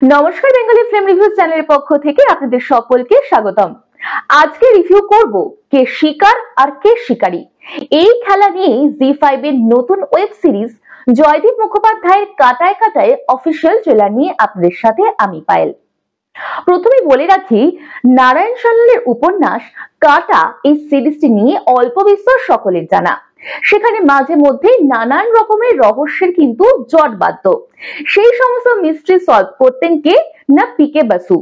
নমস্কার, Bengali film review চ্যানেলের পক্ষ থেকে আপনাদের সকলকে স্বাগতম। আজকে রিভিউ করব কে শিকার আর কে শিকারী। এই খেলা নিয়ে জি5 এর নতুন ওয়েব সিরিজ জয়দীপ মুখোপাধ্যায়ের কাটায় কাটায় অফিসিয়াল ট্রেলার নিয়ে আপনাদের সাথে আমি পায়েল। প্রথমে বলে রাখি, নারায়ণ সান্যালের উপন্যাস কাটা এই সিরিজটি নিয়ে অল্প বিস্তর সকলের জানা। সেখানে মাঝে মধ্যে নানান রকমের রহস্যের কিন্তু জট বাঁধত। সেই সমস্ত মিস্ট্রি সলভ করতেন কে না পিকে বাসু।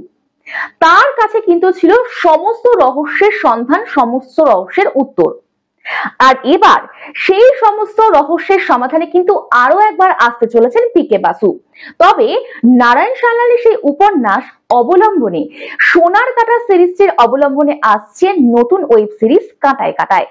তার কাছে কিন্তু ছিল সমস্ত রহস্যের সন্ধান, সমস্ত রহস্যের উত্তর। আর এবার সেই সমস্ত রহস্যের সমাধানে কিন্তু আরো একবার আসতে চলেছেন পিকে বাসু। তবে নারায়ণ সান্যালের সেই উপন্যাস অবলম্বনে সোনার কাঁটা সিরিজটির অবলম্বনে আসছে নতুন ওয়েব সিরিজ কাঁটায় কাঁটায়।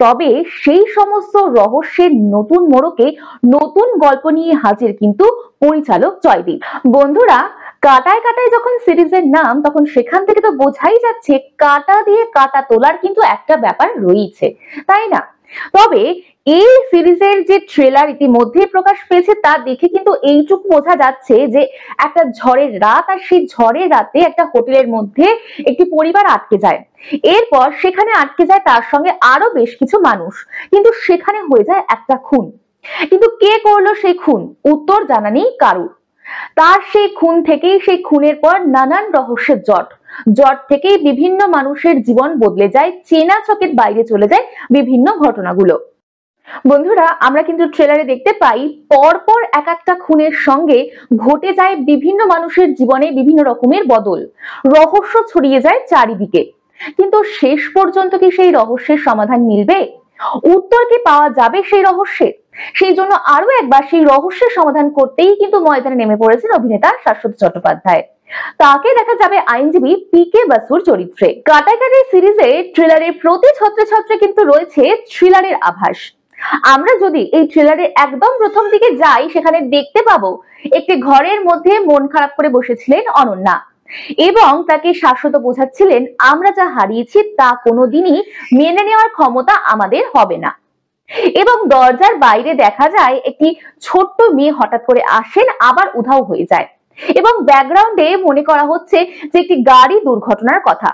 তবে সেই সমস্ত রহস্যের নতুন মোড়কে নতুন গল্প নিয়ে হাজির কিন্তু পরিচালক জয়দীপ। বন্ধুরা, কাটায় কাটায় যখন সিরিজের নাম, তখন সেখান থেকে তো বোঝাই যাচ্ছে কাটা দিয়ে কাটা তোলার কিন্তু একটা ব্যাপার রয়েছে, তাই না? তবে এই সিরিজের যে ট্রেলার ইতিমধ্যে প্রকাশ পেয়েছে তা দেখে কিন্তু এইটুকু বোঝা যাচ্ছে যে একটা ঝড়ের রাত, আর সেই ঝড়ের রাতে একটা হোটেলের মধ্যে একটি পরিবার আটকে যায়। এরপর সেখানে আটকে যায় তার সঙ্গে আরো বেশ কিছু মানুষ, কিন্তু সেখানে হয়ে যায় একটা খুন। কিন্তু কে করলো সেই খুন, উত্তর জানা নেই কারুর। তার সেই খুন থেকেই, সেই খুনের পর নানান রহস্যের জট থেকেই বিভিন্ন মানুষের জীবন বদলে যায়, চেনা চোখের বাইরে চলে যায় বিভিন্ন ঘটনাগুলো। বন্ধুরা, আমরা কিন্তু ট্রেলারে দেখতে পাই পরপর এক একটা খুনের সঙ্গে ঘটে যায় বিভিন্ন মানুষের জীবনে বিভিন্ন রকমের বদল, রহস্য ছড়িয়ে যায় চারিদিকে। কিন্তু শেষ পর্যন্ত কি সেই রহস্যের সমাধান মিলবে? উত্তর কি পাওয়া যাবে সেই রহস্যের? সেই জন্য আরো একবার সেই রহস্যের সমাধান করতেই কিন্তু ময়দানে নেমে পড়েছেন অভিনেতা শাশ্বত চট্টোপাধ্যায়। তাকে দেখা যাবে আইনজীবী পিকে বাসুর চরিত্রে। কাটায় কাটায় সিরিজে ট্রেলারের প্রতি ছত্রে ছত্রে কিন্তু রয়েছে থ্রিলারের আভাস। আমরা যদি এই ট্রেলারের একদম প্রথম দিকে যাই, সেখানে দেখতে পাবো একটি ঘরের মধ্যে মন খারাপ করে বসেছিলেন অনন্যা, এবং তাকে শাশ্বত বোঝাচ্ছিলেন আমরা যা হারিয়েছি তা কোনোদিনই মেনে নেওয়ার ক্ষমতা আমাদের হবে না। এবং দরজার বাইরে দেখা যায় একটি ছোট্ট মেয়ে হঠাৎ করে আসেন, আবার উধাও হয়ে যায়, এবং ব্যাকগ্রাউন্ডে মনে করা হচ্ছে যে একটি গাড়ি দুর্ঘটনার কথা।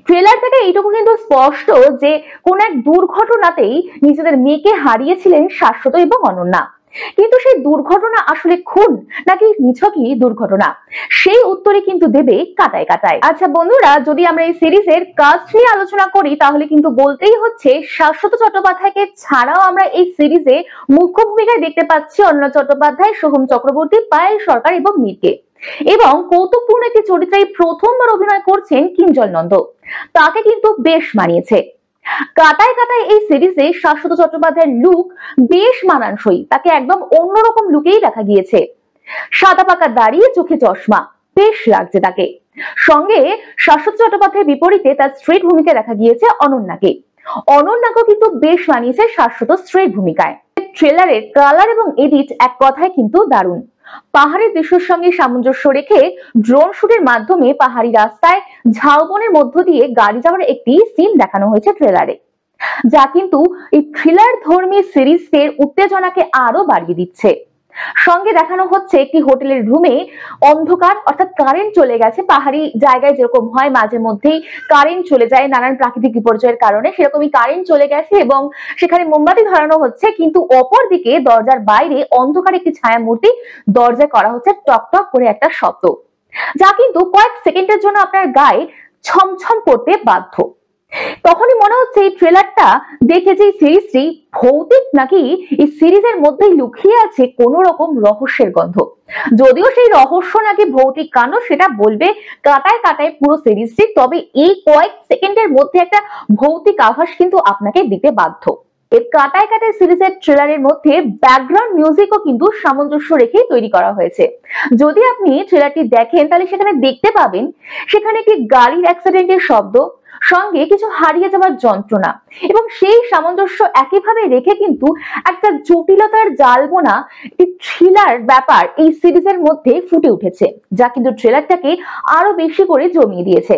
ট্রেলার থেকে এইটুকু কিন্তু স্পষ্ট যে কোন এক দুর্ঘটনাতেই নিজেদের মেয়েকে হারিয়েছিলেন শাশ্বত এবং অনন্যা। কিন্তু সেই দুর্ঘটনা আসলে খুন নাকি নিছকই দুর্ঘটনা, সেই উত্তরে কিন্তু দেবে কাটায় কাটায়। আচ্ছা বন্ধুরা, যদি আমরা এই সিরিজের কাস্ট নিয়ে আলোচনা করি, তাহলে কিন্তু বলতেই হচ্ছে শাশ্বত চট্টোপাধ্যায়কে ছাড়াও আমরা এই সিরিজে মুখ্য ভূমিকায় দেখতে পাচ্ছি অনন্যা চট্টোপাধ্যায়, সোহম চক্রবর্তী, পায়েল সরকার এবং মীরকে। এবং কৌতুকপূর্ণ একটি চরিত্রে প্রথমবার অভিনয় করছেন কিঞ্জল নন্দ। তাকে কিন্তু বেশ মানিয়েছে। কাটায় কাটায় এই সিরিজে শাশ্বত চট্টোপাধ্যায়ের লুক বেশ মানানসই, তাকে একদম অন্যরকম লুকেই দেখা গিয়েছে। সাদা পাকা দাড়ি, চোখে চশমা, বেশ লাগছে তাকে। সঙ্গে শাশ্বত চট্টোপাধ্যায়ের বিপরীতে তার স্ত্রীর ভূমিকায় দেখা গিয়েছে অনন্যাকে। অনন্যাকেও কিন্তু বেশ মানিয়েছে শাশ্বত স্ত্রীর ভূমিকায়। ট্রেলারের কালার এবং এডিট এক কথায় কিন্তু দারুণ। পাহাড়ের দৃশ্যের সঙ্গে সামঞ্জস্য রেখে ড্রোন শুটের মাধ্যমে পাহাড়ি রাস্তায় ঝাউবনের মধ্য দিয়ে গাড়ি যাওয়ার একটি সিন দেখানো হয়েছে ট্রেলারে, যা কিন্তু এই থ্রিলার ধর্মী সিরিজের উত্তেজনাকে আরো বাড়িয়ে দিচ্ছে। সঙ্গে দেখানো হচ্ছে একটি হোটেলের রুমে অন্ধকার, অর্থাৎ কারেন্ট চলে গেছে। পাহাড়ি জায়গায় যেরকম হয় মাঝে মধ্যেই কারেন্ট চলে যায় নানান প্রাকৃতিক বিপর্যয়ের কারণে, সেরকমই কারেন্ট চলে গেছে এবং সেখানে মোমবাতি ধরানো হচ্ছে, কিন্তু অপর দিকে দরজার বাইরে অন্ধকার একটি ছায়া মূর্তি দরজায় করা হচ্ছে টক টক করে একটা শব্দ, যা কিন্তু কয়েক সেকেন্ডের জন্য আপনার গায়ে ছমছম করতে বাধ্য। তখনই মনে হচ্ছে এই ট্রেলারটা দেখে যে সিরিজটি ভৌতিক নাকি এই সিরিজের মধ্যেই লুকিয়ে আছে কোন রকম রহস্যের গন্ধ। যদিও সেই রহস্য নাকি ভৌতিক কাণ্ড, সেটা বলবে কাটায় কাটায় পুরো সিরিজটি। তবে এই কয়েক সেকেন্ডের মধ্যে একটা ভৌতিক আভাস কিন্তু আপনাকে দিতে বাধ্য। এই কাটায় কাটায় সিরিজের ট্রেলারের মধ্যে ব্যাকগ্রাউন্ড মিউজিকও কিন্তু সামঞ্জস্য রেখে তৈরি করা হয়েছে। যদি আপনি ট্রেলারটি দেখেন তাহলে সেখানে দেখতে পাবেন সেখানে একটি গাড়ির অ্যাক্সিডেন্টের শব্দ, সঙ্গে কিছু হারিয়ে যাওয়ার যন্ত্রণা, এবং সেই সামঞ্জস্য একইভাবে রেখে কিন্তু একটা জটিলতার জালবোনা একটি থ্রিলার ব্যাপার এই সিরিজের মধ্যে ফুটে উঠেছে, যা কিন্তু ট্রেলারটাকে আরো বেশি করে জমিয়ে দিয়েছে।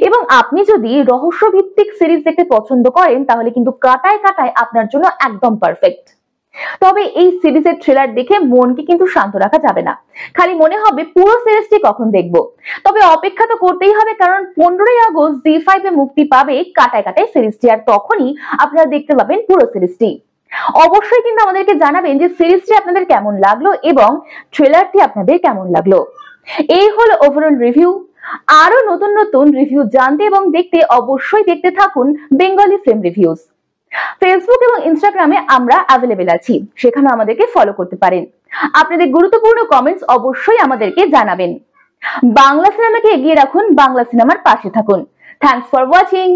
এবং আপনি যদি রহস্য ভিত্তিক সিরিজ দেখতে পছন্দ করেন, তাহলে কিন্তু কাটায় কাটায় আপনার জন্য একদম পারফেক্ট। তবে এই সিরিজের ট্রেলার দেখে মনকে কিন্তু শান্ত রাখা যাবে না, খালি মনে হবে পুরো সিরিজটি কখন দেখবো। তবে অপেক্ষা তো করতেই হবে, কারণ 15ই আগস্ট জি5 এ মুক্তি পাবে কাটায় কাটায় সিরিজটি, আর তখনই আপনারা দেখতে পাবেন পুরো সিরিজটি। অবশ্যই কিন্তু আমাদেরকে জানাবেন যে সিরিজটি আপনাদের কেমন লাগলো এবং ট্রেলারটি আপনাদের কেমন লাগলো। এই হলো ওভারঅল রিভিউ। আরো নতুন নতুন রিভিউ জানতে এবং দেখতে অবশ্যই দেখতে থাকুন বেঙ্গলি ফিল্ম রিভিউজ। ফেসবুক এবং ইনস্টাগ্রামে আমরা অ্যাভেলেবেল আছি, সেখানে আমাদেরকে ফলো করতে পারেন। আপনাদের গুরুত্বপূর্ণ কমেন্টস অবশ্যই আমাদেরকে জানাবেন। বাংলা সিনেমাকে এগিয়ে রাখুন, বাংলা সিনেমার পাশে থাকুন। Thanks for watching.